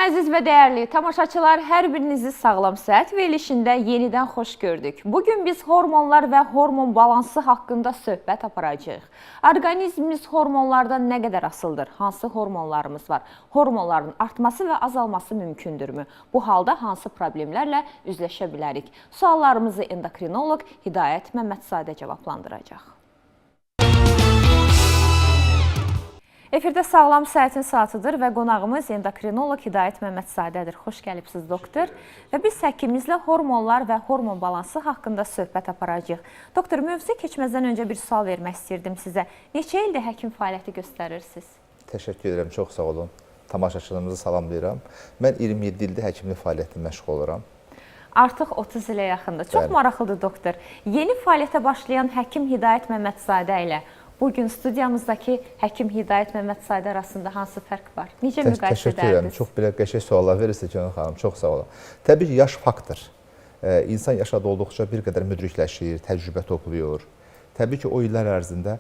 Əziz və dəyərli tamaşaçılar, hər birinizi Sağlam Səhət verilişində yenidən xoş gördük. Bugün biz hormonlar və hormon balansı haqqında söhbət aparacağıq. Orqanizmimiz hormonlardan nə qədər asılıdır? Hansı hormonlarımız var? Hormonların artması və azalması mümkündürmü? Bu halda hansı problemlərlə üzləşə bilərik? Suallarımızı endokrinoloq Hidayət Məmmədzadə cavablandıracaq. Efirdə Sağlam Səhətin saatıdır və qonağımız endokrinoloq Hidayət Məmmədsadədir. Xoş gəlibsiniz, doktor. Və biz həkimimizlə hormonlar və hormon balansı haqqında söhbət aparacağıq. Doktor, mövzuya keçməzdən öncə bir sual vermək istirdim sizə. Neçə ildir həkim fəaliyyəti göstərirsiniz? Təşəkkür edirəm, çox sağ olun. Tamaşaçılarımızı salamlayıram. Mən 27 ildir həkimlik fəaliyyətində məşğul oluram. Artıq 30 ilə yaxındır. Çox maraqlıdır, doktor. Yeni fəaliyyətə başlayan həkim Hidayət Məmmədzadə ilə bugün studiyamızdakı həkim Hidayət Məmmədzadə arasında hansı fərq var? Necə müqayisə edərdiniz? Təşəkkür edirəm. Çox belə qəşəng suallar verirsiniz Canan xanım. Çox sağ olun. Təbii ki, yaş faktor. İnsan yaşadığı olduqca bir qədər müdrikləşir, təcrübə toplayır. Təbii ki, o illər ərzində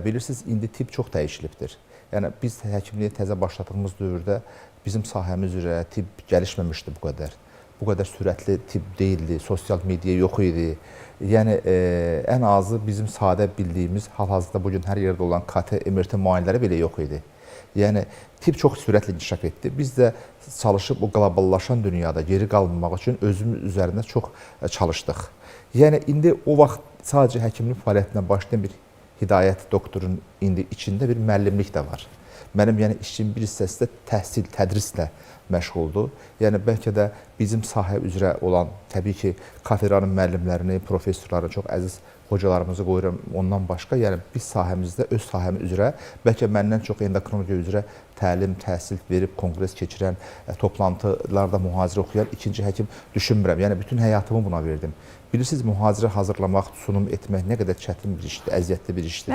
bilirsiniz, indi tibb çox dəyişilibdir. Yəni, biz həkimliyə təzə başladığımız dövrdə bizim sahəmiz üzrə tibb gəlişməmişdi bu qədər. Bu qədər sürətli tibb deyildi, sosial media yox idi. Yəni, ən azı bizim sadə bildiyimiz, hal-hazırda bugün hər yerdə olan KT, MRT müayinələri belə yox idi. Yəni, tibb çox sürətli inkişaf etdi. Biz də çalışıb o qloballaşan dünyada geri qalmamaq üçün özümüz üzərində çox çalışdıq. Yəni, indi o vaxt sadəcə həkimlik fəaliyyətindən başlayan bir Hidayət doktorun indi içində bir müəllimlik də var. Mənim işim bir hissəsi də təhsil, tədrislə məşğuldur. Yəni, bəlkə də bizim sahə üzrə olan, təbii ki, kafedranın müəllimlərini, professorları, çox əziz hocalarımızı qoyuram ondan başqa. Yəni, biz sahəmizdə, öz sahəmiz üzrə, bəlkə məndən çox endokrinologiya üzrə təlim, təhsil verib, kongres keçirən, toplantılarda mühazirə oxuyan ikinci həkim düşünmürəm. Yəni, bütün həyatımı buna verdim. Bilirsiniz, mühazirə hazırlamaq, sunum etmək nə qədər çətin bir işdir, əziyyətli bir işdir.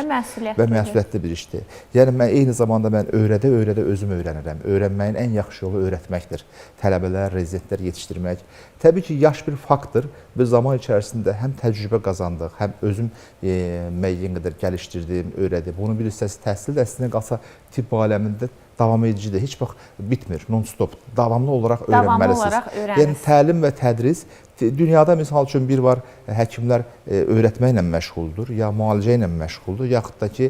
Və məsuliyyətli bir işdir. Yəni, mən eyni zamanda öyrədə-öyrədə özüm öyrənirəm. Öyrənməyin ən yaxşı yolu öyrətməkdir. Tələbələr, rezidentlər yetişdirmək. Təbii ki, yaş bir faktor və zaman içərisində həm təcrübə qazandıq, həm özüm müəyyən qədər gəlişdirdim, öyrədim. Bunun bir hissəsi təhsil dəstəsinə qalsa tibb aləmində davam edicidir. Heç vaxt bitmir, non-stop. Davamlı olaraq öyrənməlisiniz. Yəni, təlim və tədris, dünyada misal üçün bir var, həkimlər öyrətməklə məşğuldur, ya müalicə ilə məşğuldur, yaxud da ki,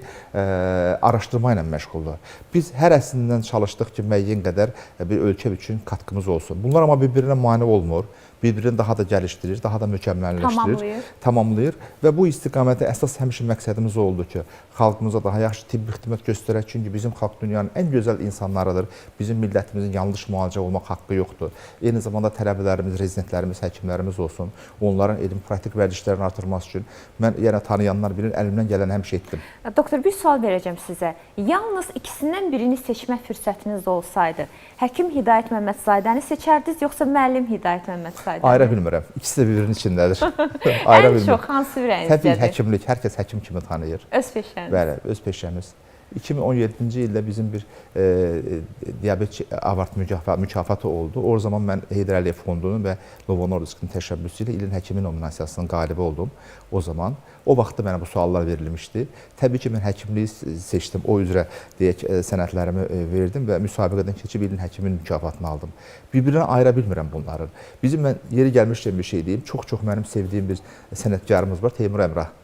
araşdırma ilə məşğuldur. Biz hər əslində çalışdıq ki, müəyyən qədər bir ölkə üçün katkımız olsun. Bunlar amma bir-birinə mane olmur. Bir-birini daha da gəlişdirir, daha da mükəmməlləşdirir, tamamlayır və bu istiqamətdə əsas həmişə məqsədimiz oldu ki, xalqımıza daha yaxşı tibbi xidmət göstərək, çünki bizim xalq dünyanın ən gözəl insanlarıdır, bizim millətimizin yanlış müalicə olmaq haqqı yoxdur. Eyni zamanda tələbələrimiz, rezidentlərimiz, həkimlərimiz olsun, onların elm praktik vərdişlərini artırması üçün mən tanıyanlar bilir, əlimdən gələn həmişə etdim. Doktor, bir sual verəcəm sizə. Yalnız ikisindən birini seçmək fürsətiniz olsaydı, həkim Hidayət Məmmədsadəni seçərdiniz, yoxsa müəllim Hidayət Məmmədsadəni? Ayıra bilmirəm. İkisi də bir-birinin içindədir. Ən çox hansı ürəyinizdədir? Təbii həkimlik, hər kəs həkim kimi tanıyır. Öz peşəniz. Bəli, öz peşəmiz. 2017-ci ildə bizim bir diabet avart mükafatı oldu. O zaman mən Heydər Əliyev fondunun və Novo Nordisk'in təşəbbüsü ilə ilin həkimi nominasiyasının qalibi oldum o zaman. O vaxtda mənə bu suallar verilmişdi. Təbii ki, mən həkimliyi seçdim. O üzrə deyək, sənədlərimi verdim və müsabiqədən keçib ilin həkiminin mükafatını aldım. Bir-birinə ayıra bilmirəm bunların. Bizim, mən yeri gəlmişkən bir şey deyim, çox-çox mənim sevdiyim bir sənətkarımız var, Teymur Əmrah.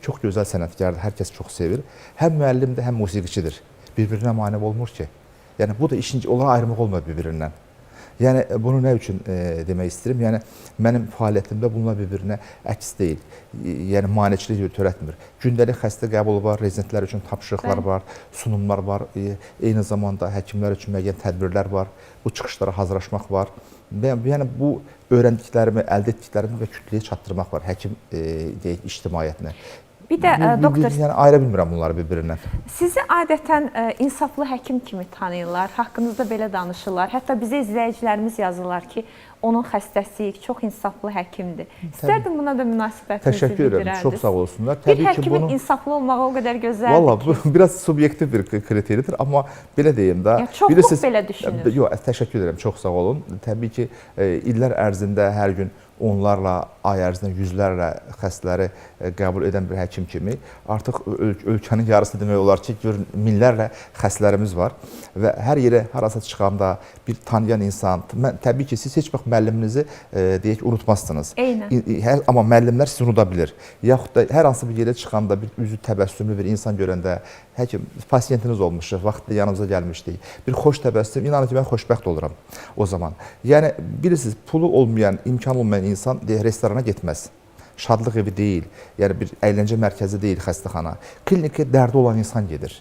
Çox gözəl sənətkardır, hər kəs çox sevir. Həm müəllimdir, həm musiqiçidir. Bir-birinə mane olmur ki. Yəni, bu da işin, onlara ayrılmaq olmur bir-birindən. Yəni, bunu nə üçün demək istəyirəm? Yəni, mənim fəaliyyətimdə bunlar bir-birinə əks deyil. Yəni, maneçilik törətmir. Gündəlik xəstə qəbulu var, rezidentlər üçün tapşırıqlar var, sunumlar var, eyni zamanda həkimlər üçün müəyyən tədbirlər var, bu çıxışlara hazırlaşmaq var. Yəni, bu öyrəndiklərimi, əldə etdiklərimi və kütləyə çatdırmaq var, həkim deyək, ictimaiyyətinə. Bir də, doktor, yəni, ayıra bilmirəm bunları bir-birindən. Sizi adətən insaflı həkim kimi tanıyırlar, haqqınızda belə danışırlar. Hətta bizə izləyicilərimiz yazırlar ki, onun xəstəsiyik, çox insaflı həkimdir. İstərdim buna da münasibətinizi bildirərdiniz. Təşəkkür edirəm, çox sağ olsunlar. Bir həkimin insaflı olmağı o qədər gözəldir ki. Valla, biraz subyektiv bir kriteriyadır, amma belə deyim də. Çoxluq belə düşünür. Yox, təşəkkür edirəm, çox sağ olun. Təbii ki, illər ərzində hər gün onlarla ay ərzində yüzlərlə xəstələri qəbul edən bir həkim kimi artıq ölkənin yarısı demək olar ki, minlərlə xəstələrimiz var və hər yerə harasa çıxanda bir tanıyan insan, təbii ki, siz heç vaxt müəlliminizi deyək unutmazsınız. Eynən. Amma müəllimlər sizi unuda bilir. Yaxud da hər hansı bir yerə çıxanda bir üzü təbəssümlü bir insan görəndə, həkim, pasiyentiniz olmuşuq, vaxtında yanımıza gəlmişdik. Bir xoş təbəssüm, inanın ki, mən xoşbəxt oluram o zaman. Yəni, bilirsiniz, pulu olmayan, imkanı olmayan insan restorana getməz. Şadlıq evi deyil, yəni bir əyləncə mərkəzi deyil xəstəxana. Klinikə dərdi olan insan gedir.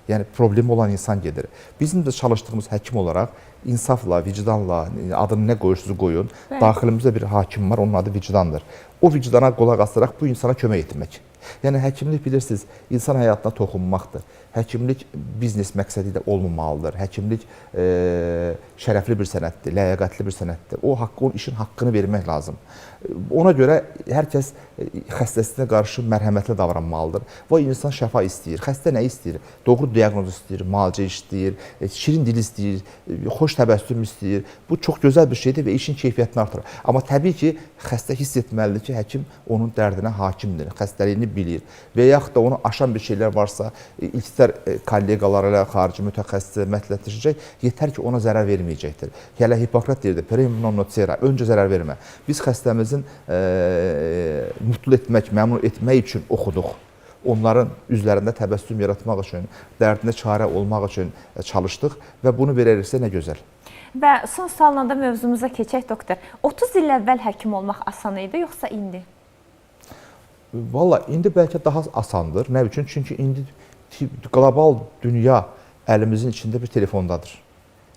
Yəni, problemi olan insan gedir. Bizim də çalışdığımız həkim olaraq insafla, vicdanla, adını nə qoyursunuz qoyun, daxilimizdə bir hakim var, onun adı vicdandır. O vicdana qulaq asaraq bu insana kömək etmək. Yəni, həkimlik bilirsiniz, insan həyatına toxunmaqdır. Həkimlik biznes məqsədi ilə olmamalıdır. Həkimlik şərəfli bir sənətdir, ləyaqətli bir sənətdir. O işin haqqını vermək lazım. Ona görə hər kəs xəstəsinə qarşı mərhəmətli davranmalıdır. Və insan şəfa istəyir. Xəstə nə istəyir? Doğru diaqnoz istəyir, müalicə istəyir, şirin dil istəyir, xoş təbəssüm istəyir. Bu çox gözəl bir şeydir və işin keyfiyyətini artırır. Amma təbii ki, xəstə hiss etməlidir ki, həkim onun dərdinə hakimdir, xəstəliyini bilir və yaxud da onu aşan bir şeylər varsa, ilk kolleqaları ilə xarici mütəxəssisə məsləhətləşəcək, yetər ki, ona zərər verməyəcəkdir. Hələ Hipokrat deyirdi, primum non nocere, öncə zərər vermə. Biz xəstəmizin mutlu etmək, məmnun etmək üçün oxuduq. Onların üzlərində təbəssüm yaratmaq üçün, dərdinə çarə olmaq üçün çalışdıq və bunu verəriksə nə gözəl. Və son sualında mövzumuza keçək, doktor. 30 il əvvəl həkim olmaq asan idi, yoxsa indi? Valla, indi bəlkə daha asandır. Nə üçün? Çünki indi qlobal dünya əlimizin içində bir telefondadır.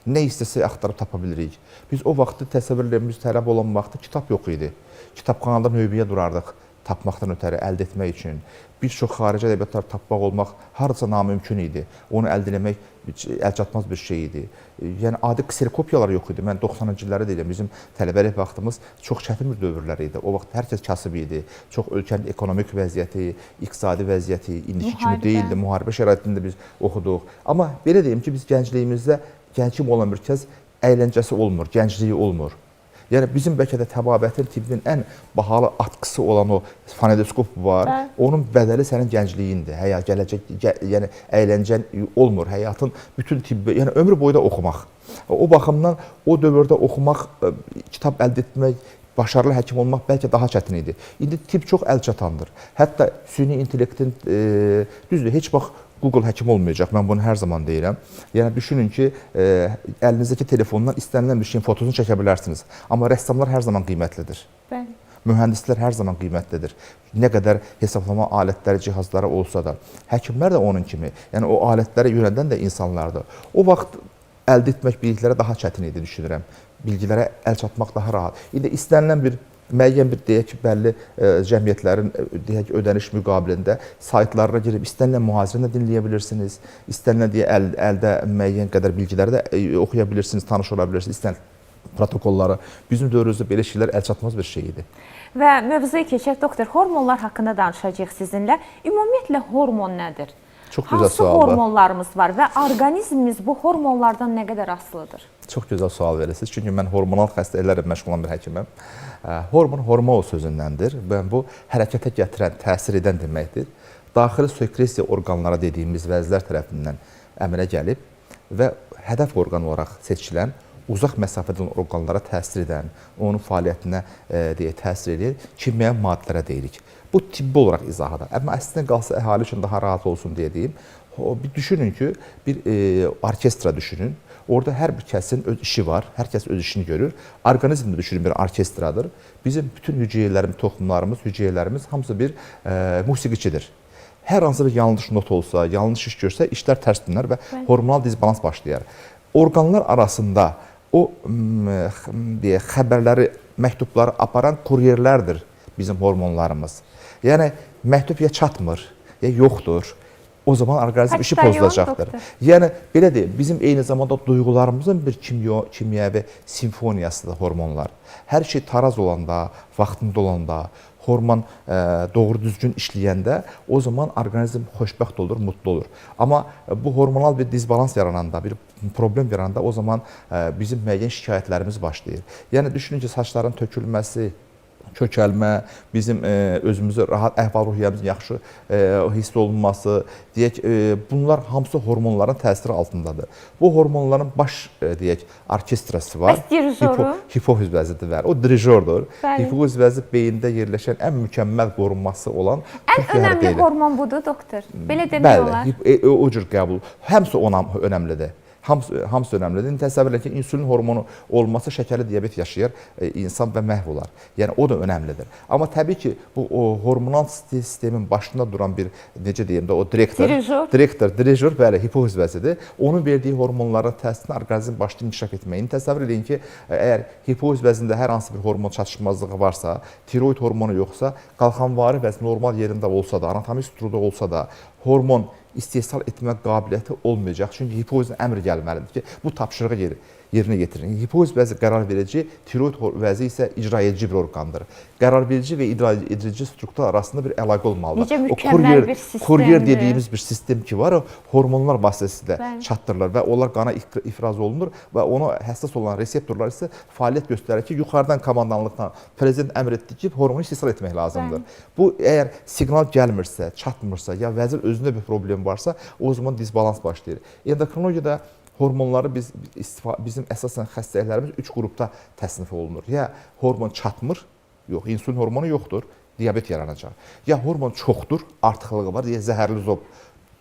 Nə istəsə axtarıb tapa bilirik. Biz o vaxtı təsəvvürlərimiz tələb olan vaxtı kitab yox idi. Kitabxanada növbəyə durardıq tapmaqdan ötəri, əldə etmək üçün. Bir çox xarici ədəbiyyatlar tapmaq olmaq harca namümkün idi. Onu əldə etmək əlçatmaz bir şey idi. Yəni, adi kserokopyalar yox idi. Mən 90-cı illəri deyirəm, bizim tələbəlik vaxtımız çox çətin bir dövrlər idi. O vaxt hər kəs kasıb idi. Çox ölkənin ekonomik vəziyyəti, iqtisadi vəziyyəti, indiki kimi deyildi. Müharibə şəraitində biz oxuduq. Amma belə deyim ki, biz gəncliyimizdə gəncim olan bir kəs əyləncəsi olmur, gəncliyi olmur. Yəni, bizim bəlkə də təbabətin tibbin ən bahalı atqısı olan o fonendoskop var. Onun bədəli sənin gəncliyindir. Gələcək, yəni əyləncən olmur. Həyatın bütün tibbi, yəni ömrü boyda oxumaq. O baxımdan o dövrdə oxumaq, kitab əldə etmək, başarılı həkim olmaq bəlkə daha çətin idi. İndi tibb çox əlçatandır. Hətta süni intellektin, düzdür, heç vaxt Google həkim olmayacaq, mən bunu hər zaman deyirəm. Yəni, düşünün ki, əlinizdəki telefondan istənilən bir şeyin fotosunu çəkə bilərsiniz. Amma rəssamlar hər zaman qiymətlidir. Bəli. Mühəndislər hər zaman qiymətlidir. Nə qədər hesablama alətləri, cihazları olsa da. Həkimlər də onun kimi. Yəni, o alətlərə yönəldən də insanlardır. O vaxt əldə etmək biliklərə daha çətin idi, düşünürəm. Bilgilərə əl çatmaq daha rahat. İndi istənilən bir müəyyən bir deyək ki, bəlli cəmiyyətlərin deyək ödəniş müqabilində saytlarına girib istənilən mühazirəni dinləyə bilirsiniz. İstənilən əldə müəyyən qədər bilgiləri də oxuya bilirsiniz, tanış ola bilirsiniz, istənilən protokolları. Bizim dövrümüzdə belə şeylər əlçatmaz bir şey idi. Və mövzuya keçək, doktor, hormonlar haqqında danışacağıq sizinlə. Ümumiyyətlə, hormon nədir? Çox gözəl sualdır. Hansı hormonlarımız var və orqanizmimiz bu hormonlardan nə qədər asılıdır? Çox gözəl sual verirsiniz. Çünki mən hormonal xəstəliklərlə məşğul olan bir həkiməm. Hormon, hormon sözündəndir. Bu, hərəkətə gətirən, təsir edən deməkdir. Daxili sekresiya orqanlara dediyimiz vəzlər tərəfindən əmələ gəlib və hədəf orqan olaraq seçilən, uzaq məsafədən orqanlara təsir edən, onun fəaliyyətinə təsir edir, kimyəvi maddələrə deyirik. Bu, tibbi olaraq izahadır. Amma əslində qalsa əhali üçün daha rahat olsun deyə deyim. Bir düşünün ki, bir orkestra düşünün. Orada hər bir kəsin öz işi var, hər kəs öz işini görür. Orqanizmdə düşünün bir orkestradır. Bizim bütün hüceyrələrimiz, toxumlarımız, hüceyrələrimiz hamısı bir musiqiçidir. Hər hansı bir yanlış not olsa, yanlış iş görsə, işlər tərs dönər və hormonal disbalans başlayar. Orqanlar arasında o xəbərləri, məktubları aparan kuryerlərdir bizim hormonlarımız. Yəni, məktub ya çatmır, ya yoxdur. o zaman orqanizm işi Почтальон, pozulacaqdır. doktor. Yəni belə deyim, bizim eyni zamanda duyğularımızın bir kimyəvi simfoniyasıdır hormonlar. Hər şey taraz olanda, vaxtında olanda, hormon doğru düzgün işləyəndə o zaman orqanizm xoşbəxt olur, mutlu olur. Amma bu hormonal bir dizbalans yarananda, bir problem yarananda o zaman bizim müəyyən şikayətlərimiz başlayır. Yəni düşünün ki, saçların tökülməsi, kökəlmə, bizim özümüzü rahat, əhval-ruhiyyəmizin yaxşı hiss olunması, deyək, bunlar hamısı hormonların təsiri altındadır. Bu hormonların baş, deyək, orkestrası var. Bəs dirijoru? Hipofiz vəzidir var. O dirijordur. Bəli. Hipofiz vəzi beyində yerləşən ən mükəmməl qorunması olan Ən önəmli hormon budur, doktor. Belə demək olar. Bəli, o cür qəbul. Hamısı önəmlidir. Hamısı önəmlidir. Təsəvvür edin ki, insülin hormonu olmasa şəkərli diabet yaşayar insan və məhv olar. Yəni o da önəmlidir. Amma təbii ki, bu hormonal sistemin başında duran bir, necə deyim də, o dirijor, bəli, hipofiz vəzidir. Onun verdiyi hormonların təsirində orqanizm başlayır inkişaf etməyə. İndi təsəvvür edin ki, əgər hipofiz vəzində hər hansı bir hormon çatışmazlığı varsa, tiroid hormonu yoxsa, qalxanvari vəz normal yerində olsa da, anatomik strukturda olsa da, hormon istehsal etmə qabiliyyəti olmayacaq. Çünki hipofizin əmri gəlməlidir ki, bu tapşırığı yerinə yetirin. Hipofiz vəzi qərarverici, tiroid vəzi isə icraedici bir orqandır. Qərarverici və icraedici struktur arasında bir əlaqə olmalıdır. Necə mükəmməl bir sistemdir. Kuryer dediyimiz bir sistem ki var, o hormonlar vasitəsilə çatdırılır və onlar qana ifraz olunur və ona həssas olan reseptorlar isə fəaliyyət göstərir ki, yuxarıdan komandanlıqdan prezident əmr etdi ki, hormonu istehsal etmək lazımdır. Bu, əgər siqnal gəlmirsə, çatmırsa, ya vəzir özündə bir problem varsa, o zaman disbalans başlayır. Endokrinologiyada hormonları bizim əsasən xəstəliklərimiz 3 qrupda təsnif olunur. Ya hormon çatmır, yox, insülin hormonu yoxdur, diabet yaranacaq. Ya hormon çoxdur, artıqlığı var, ya zəhərli zob,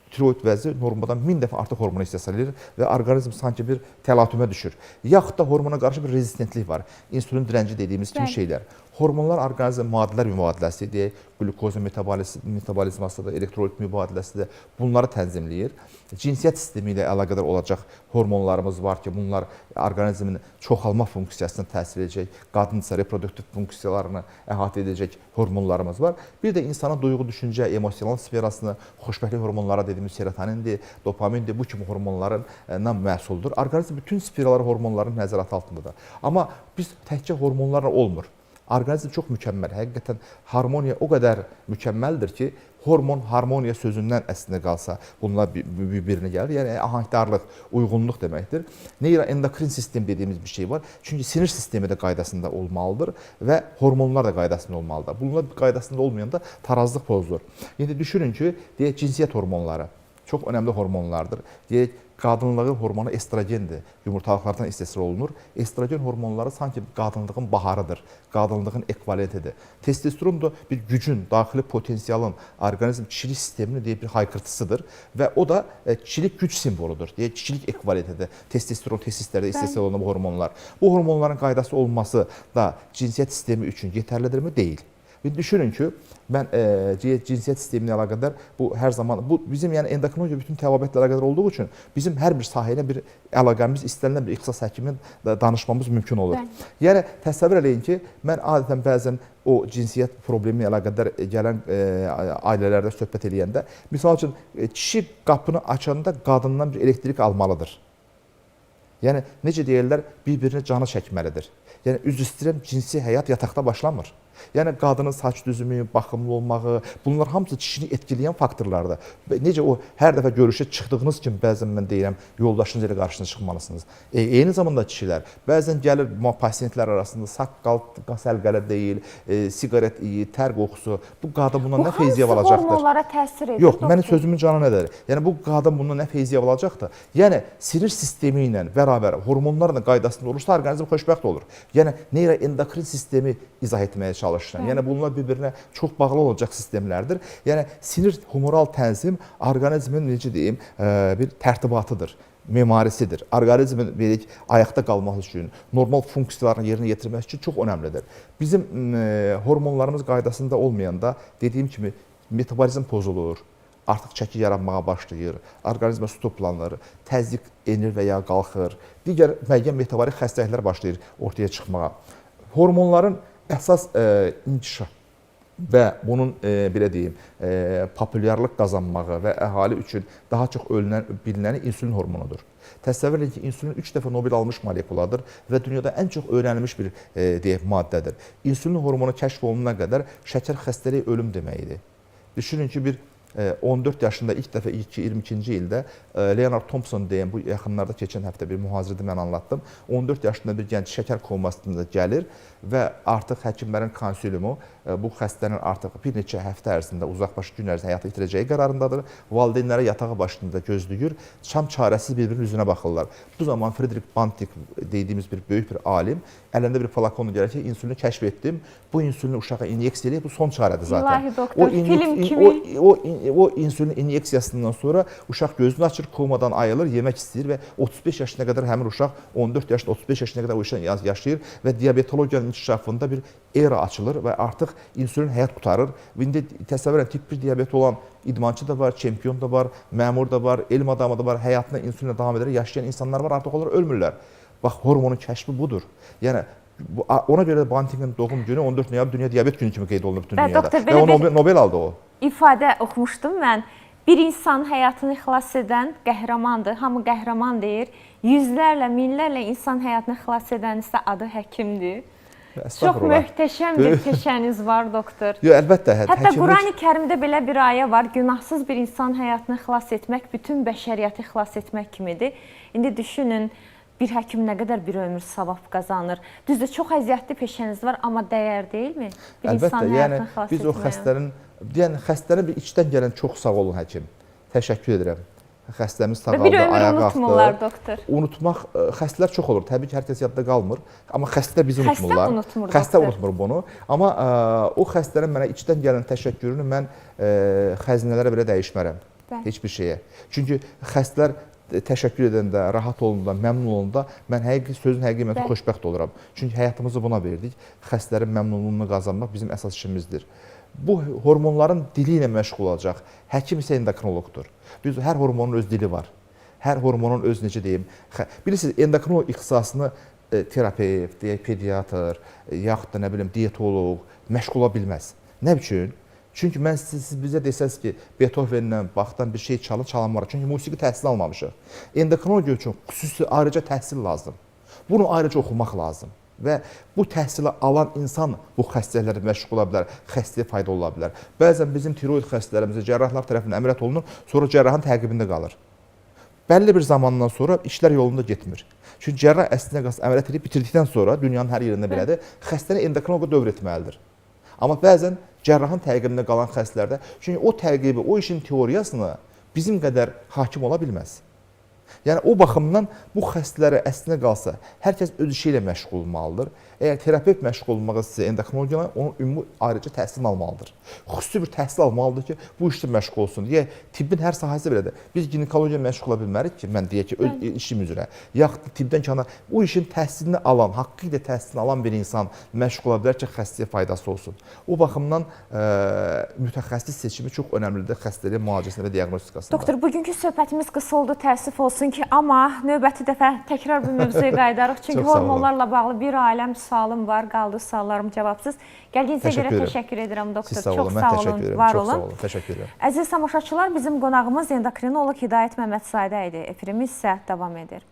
tiroid vəzi normadan 1000 dəfə artıq hormonu istehsal edir və orqanizm sanki bir təlatümə düşür. Yaxud da hormona qarşı bir rezistentlik var. İnsülin dirənci dediyimiz kimi şeylər. Hormonlar orqanizm maddələr mübadiləsi, deyək, glukozun metabolizmasıdır, elektrolit mübadiləsidir, bunları tənzimləyir. Cinsiyyət sistemi ilə əlaqədar olacaq hormonlarımız var ki, bunlar orqanizmin çoxalma funksiyasına təsir edəcək, qadınsa reproduktiv funksiyalarını əhatə edəcək hormonlarımız var. Bir də insanın duyğu, düşüncə, emosional sferasını, xoşbəxtlik hormonları dediyimiz serotonindir, dopamindir, bu kimi hormonlarından məhsuldur. Orqanizm bütün sferalar hormonların nəzarəti altındadır. Amma biz təkcə hormonlarla olmur. Orqanizm çox mükəmməl, həqiqətən harmoniya o qədər mükəmməldir ki, hormon, harmoniya sözündən əslində qalsa bunlar bir-birinə gəlir. Yəni, ahəngdarlıq, uyğunluq deməkdir. Neyroendokrin sistem dediyimiz bir şey var. Çünki sinir sistemi də qaydasında olmalıdır və hormonlar da qaydasında olmalıdır. Bunlar qaydasında olmayanda tarazlıq pozulur. İndi düşünün ki, deyək, cinsiyyət hormonları çox önəmli hormonlardır. Deyək, qadınlığın hormonu estrogendir, yumurtalıqlardan istehsal olunur. Estrogen hormonları sanki qadınlığın baharıdır, qadınlığın ekvivalentidir. Testosteron da bir gücün, daxili potensialın, orqanizm kişilik sisteminin deyək bir haykırtısıdır və o da kişilik güc simvoludur, deyək kişilik ekvivalentidir. Testosteron, testislərdə istehsal olunan bu hormonlar. Bu hormonların qaydası olması da cinsiyyət sistemi üçün yetərlidirmi? Deyil. Düşünün ki, mən cinsiyyət sisteminə əlaqədar bu hər zaman, bu bizim yəni endokrinologiya bütün təbabətlə əlaqədar olduğu üçün bizim hər bir sahəyə bir əlaqəmiz, istənilən bir ixtisas həkiminin danışmamız mümkün olur. Yəni təsəvvür eləyin ki, mən adətən bəzən o cinsiyyət problemi ilə əlaqədar gələn ailələrdə söhbət eləyəndə, misal üçün kişi qapını açanda qadından bir elektrik almalıdır. Yəni necə deyirlər, bir-birinə canı çəkməlidir. Yəni üzr istəyirəm, cinsi həyat yataqda başlamır. Yəni qadının saç düzümü, baxımlı olmağı, bunlar hamısı kişini etkiləyən faktorlardır. Necə o hər dəfə görüşə çıxdığınız kimi bəzən mən deyirəm, yoldaşınız ilə qarşısına çıxmalısınız. Eyni zamanda kişilər bəzən gəlir pasientlər arasında saqqal, səlqələ deyil, siqaret iyi, tər qoxusu. Bu qadın bundan nə feyziyyəv alacaqdır? Bu hansı hormonlara təsir edir? Yox, mənim sözümün canı nədir? Yəni bu qadın bundan nə feyziyyəv alacaqdır? Yəni sinir sistemi ilə bərabər hormonlarla qaydasında olursa orqanizm xoşbəxt olur. Yəni neyroendokrin sistemi izah etməyə çalışır. Yəni bunlar bir-birinə çox bağlı olacaq sistemlərdir. Yəni sinir humoral tənzim orqanizmin necə deyim, bir tərtibatıdır, memarisidir. Orqanizmin belə ayaqda qalması üçün, normal funksiyalarını yerinə yetirmək üçün çox önəmlidir. Bizim hormonlarımız qaydasında olmayanda dediyim kimi metabolizm pozulur. Artıq çəki yaranmağa başlayır, orqanizmə su toplanır, təzyiq enir və ya qalxır, digər müəyyən metabolik xəstəliklər başlayır ortaya çıxmağa. Hormonların əsas inkişaf və bunun belə deyim, populyarlıq qazanmağı və əhali üçün daha çox bilinəni insülin hormonudur. Təsəvvür edin ki, insülin 3 dəfə Nobel almış molekuladır və dünyada ən çox öyrənilmiş bir deyək maddədir. İnsülin hormonu kəşf olunana qədər şəkər xəstəliyi ölüm deməkdir. Düşünün ki, bir 14 yaşında ilk dəfə 22-ci ildə Leonard Thompson deyən bu yaxınlarda keçən həftə bir mühazirədə mən anlattım. 14 yaşında bir gənc şəkər komasında gəlir və artıq həkimlərin konsiliumu bu xəstənin artıq bir neçə həftə ərzində uzaqbaşı gün ərzində həyatı itirəcəyi qərarındadır. Valideynləri yatağı başında gözləyir, şam çarəsiz bir-birinin üzünə baxırlar. Bu zaman Friedrich Banting dediyimiz bir böyük bir alim əlində bir flakonla gəlir ki, insülini kəşf etdim. Bu insülini uşağa inyeksiya eləyib, bu son çarədir zaten. İlahi doktor, film kimi. O insülin inyeksiyasından sonra uşaq gözünü açır, komadan ayılır, yemək istəyir və 35 yaşına qədər həmin uşaq 14 yaşında 35 yaşına qədər o işlə yaşayır və diabetologiyanın inkişafında bir era açılır və artıq insülin həyat qurtarır. İndi təsəvvür edin, tip 1 diabeti olan idmançı da var, çempion da var, məmur da var, elm adamı da var, həyatına insülinlə davam edərək yaşayan insanlar var, artıq onlar ölmürlər. Bax, hormonun kəşfi budur. Yəni ona görə də Bantingin doğum günü 14 noyabr Dünya Diabet Günü kimi qeyd olunur bütün dünyada. Və o Nobel aldı o. İfadə oxumuşdum mən. Bir insan həyatını xilas edən qəhrəmandır. Hamı qəhrəman deyir. Yüzlərlə, minlərlə insan həyatını xilas edən isə adı həkimdir. Çox möhtəşəm bir peşəniz var, doktor. Yox, əlbəttə. Hətta Qurani-Kərimdə belə bir ayə var. Günahsız bir insan həyatını xilas etmək bütün bəşəriyyəti xilas etmək kimidir. İndi düşünün, bir həkim nə qədər bir ömür savab qazanır. Düzdür, çox əziyyətli peşəniz var, amma dəyər deyilmi? Əlbəttə, yəni biz o xəstənin bir içdən gələn çox sağ olun həkim. Təşəkkür edirəm. Xəstəmiz sağaldı, ayağa qalxdı. Bir ömür unutmurlar, doktor. Unutmaq, xəstələr çox olur. Təbii ki, hər kəs yadda qalmır. Amma xəstələr bizi unutmurlar. Xəstə unutmur bunu. Amma o xəstənin mənə içdən gələn təşəkkürünü mən xəzinələrə belə dəyişmərəm. Heç bir şeyə. Çünki xəstələr təşəkkür edəndə, rahat olunda, məmnun olunda mən sözün həqiqətən xoşbəxt oluram. Çünki həyatımızı buna verdik. Xəstələrin məmnunluğunu qazanmaq bizim əsas işimizdir. Bu hormonların dili ilə məşğul olacaq. Həkim isə endokrinoloqdur. Düzdür, hər hormonun öz dili var. Hər hormonun öz necə deyim, bilirsiniz, endokrinoloq ixtisasını terapevt, pediatr, yaxud da nə bilim diyetoloq məşğul ola bilməz. Nə üçün? Çünki siz bizə desəz ki, Beethovenlə, Bachdan bir şey çalınmır. Çünki musiqi təhsil almamışıq. Endokrinologiya üçün xüsusi ayrıca təhsil lazım. Bunu ayrıca oxumaq lazım. Və bu təhsili alan insan bu xəstəliklərə məşğul ola bilər, xəstəliyə fayda ola bilər. Bəzən bizim tiroid xəstələrimizə cərrahlar tərəfindən əməliyyat olunur, sonra cərrahın təqibində qalır. Bəlli bir zamandan sonra işlər yolunda getmir. Çünki cərrah əslində əməliyyat edib bitirdikdən sonra, dünyanın hər yerində belədir, xəstəni endokrinoloqa dövr etməlidir. Amma bəzən cərrahın təqibində qalan xəstələrdə, çünki o təqibi, o işin teoriyasına bizim qədər hakim ola bilməz. Yəni, o baxımdan bu xəstələrə əslində qalsa, hər kəs öz işi ilə məşğul olmalıdır. Əgər terapevt məşğul olmağı istəyirsə endokrinologiya, onun ümumi ayrıca təhsil almalıdır. Xüsusi bir təhsil almalıdır ki, bu işlə məşğul olsun. Deyək, tibbin hər sahəsi belədir. Biz ginekologiya məşğul ola bilmərik ki, mən deyək ki, öz işim üzrə. Yaxud tibbdən kənar, bu işin təhsilini alan, haqqı ilə təhsilini alan bir insan məşğul ola bilər ki, xəstəyə faydası olsun. O baxımdan mütəxəssis seçimi çox önəmlidir xəstəliyin müalicəsində və diaqnostikasında. Doktor, bugünkü söhbətimiz qısa oldu, təəssüf olsun ki, amma növbəti dəfə təkrar bir mövzuya qayıdarıq. Çünki hormonlarla bağlı bir aləm sualım var, qaldı suallarım cavabsız. Gəldiyinizə görə təşəkkür edirəm, doktor. Çox sağ olun, var olun. Təşəkkür edirəm. Əziz tamaşaçılar, bizim qonağımız endokrinoloq Hidayət Məmmədzadə idi. Efirimiz isə davam edir.